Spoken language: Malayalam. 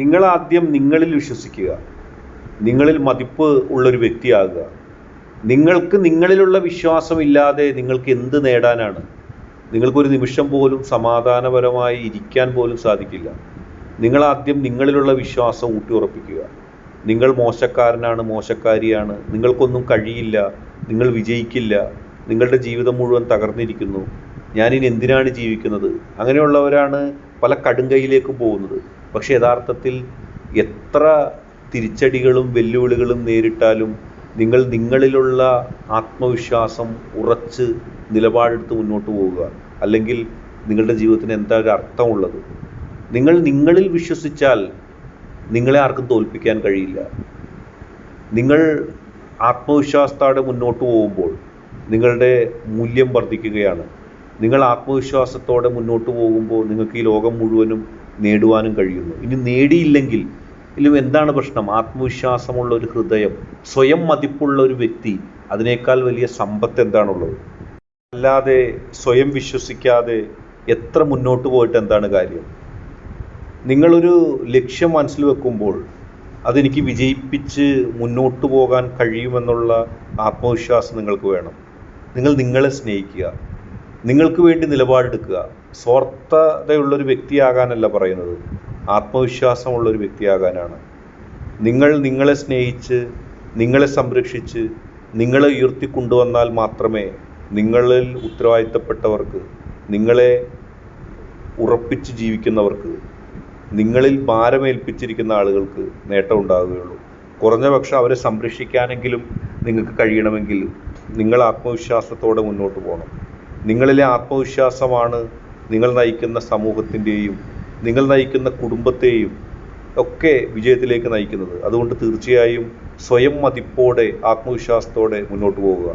നിങ്ങൾ ആദ്യം നിങ്ങളിൽ വിശ്വസിക്കുക, നിങ്ങളിൽ മതിപ്പ് ഉള്ളൊരു വ്യക്തിയാകുക. നിങ്ങൾക്ക് നിങ്ങളിലുള്ള വിശ്വാസമില്ലാതെ നിങ്ങൾക്ക് എന്ത് നേടാനാണ്? നിങ്ങൾക്കൊരു നിമിഷം പോലും സമാധാനപരമായി ഇരിക്കാൻ പോലും സാധിക്കില്ല. നിങ്ങൾ ആദ്യം നിങ്ങളിലുള്ള വിശ്വാസം ഊട്ടിയുറപ്പിക്കുക. നിങ്ങൾ മോശക്കാരനാണ്, മോശക്കാരിയാണ്, നിങ്ങൾക്കൊന്നും കഴിയില്ല, നിങ്ങൾ വിജയിക്കില്ല, നിങ്ങളുടെ ജീവിതം മുഴുവൻ തകർന്നിരിക്കുന്നു, ഞാനിനി എന്തിനാണ് ജീവിക്കുന്നത്, അങ്ങനെയുള്ളവരാണ് പല കടുങ്കയിലേക്കും പോകുന്നത്. പക്ഷേ യഥാർത്ഥത്തിൽ എത്ര തിരിച്ചടികളും വെല്ലുവിളികളും നേരിട്ടാലും നിങ്ങൾ നിങ്ങളിലുള്ള ആത്മവിശ്വാസം ഉറച്ച് നിലപാടെടുത്ത് മുന്നോട്ട് പോവുക. അല്ലെങ്കിൽ നിങ്ങളുടെ ജീവിതത്തിന് എന്താ ഒരു അർത്ഥമുള്ളത്? നിങ്ങൾ നിങ്ങളിൽ വിശ്വസിച്ചാൽ നിങ്ങളെ ആർക്കും തോൽപ്പിക്കാൻ കഴിയില്ല. നിങ്ങൾ ആത്മവിശ്വാസത്തോടെ മുന്നോട്ട് പോകുമ്പോൾ നിങ്ങളുടെ മൂല്യം വർദ്ധിക്കുകയാണ്. നിങ്ങൾ ആത്മവിശ്വാസത്തോടെ മുന്നോട്ട് പോകുമ്പോൾ നിങ്ങൾക്ക് ഈ ലോകം മുഴുവനും നേടുവാനും കഴിയുന്നു. ഇനി നേടിയില്ലെങ്കിൽ ഇതിലും എന്താണ് പ്രശ്നം? ആത്മവിശ്വാസമുള്ള ഒരു ഹൃദയം, സ്വയം മതിപ്പുള്ള ഒരു വ്യക്തി, അതിനേക്കാൾ വലിയ സമ്പത്ത് എന്താണുള്ളത്? അല്ലാതെ സ്വയം വിശ്വസിക്കാതെ എത്ര മുന്നോട്ട് പോയിട്ട് എന്താണ് കാര്യം? നിങ്ങളൊരു ലക്ഷ്യം മനസ്സിൽ വെക്കുമ്പോൾ അതെനിക്ക് വിജയിപ്പിച്ച് മുന്നോട്ട് പോകാൻ കഴിയുമെന്നുള്ള ആത്മവിശ്വാസം നിങ്ങൾക്ക് വേണം. നിങ്ങൾ നിങ്ങളെ സ്നേഹിക്കുക, നിങ്ങൾക്ക് വേണ്ടി നിലപാടെടുക്കുക. സ്വാർത്ഥതയുള്ളൊരു വ്യക്തിയാകാനല്ല പറയുന്നത്, ആത്മവിശ്വാസമുള്ളൊരു വ്യക്തിയാകാനാണ്. നിങ്ങൾ നിങ്ങളെ സ്നേഹിച്ച്, നിങ്ങളെ സംരക്ഷിച്ച്, നിങ്ങളെ ഉയർത്തിക്കൊണ്ടുവന്നാൽ മാത്രമേ നിങ്ങളിൽ ഉത്തരവാദിത്തപ്പെട്ടവർക്ക്, നിങ്ങളെ ഉറപ്പിച്ച് ജീവിക്കുന്നവർക്ക്, നിങ്ങളിൽ ഭാരമേൽപ്പിച്ചിരിക്കുന്ന ആളുകൾക്ക് നേട്ടം ഉണ്ടാകുകയുള്ളൂ. കുറഞ്ഞ പക്ഷം അവരെ സംരക്ഷിക്കാനെങ്കിലും നിങ്ങൾക്ക് കഴിയണമെങ്കിൽ നിങ്ങൾ ആത്മവിശ്വാസത്തോടെ മുന്നോട്ട് പോകണം. നിങ്ങളിലെ ആത്മവിശ്വാസമാണ് നിങ്ങൾ നയിക്കുന്ന സമൂഹത്തിൻ്റെയും നിങ്ങൾ നയിക്കുന്ന കുടുംബത്തെയും ഒക്കെ വിജയത്തിലേക്ക് നയിക്കുന്നത്. അതുകൊണ്ട് തീർച്ചയായും സ്വയം മതിപ്പോടെ ആത്മവിശ്വാസത്തോടെ മുന്നോട്ട് പോവുക.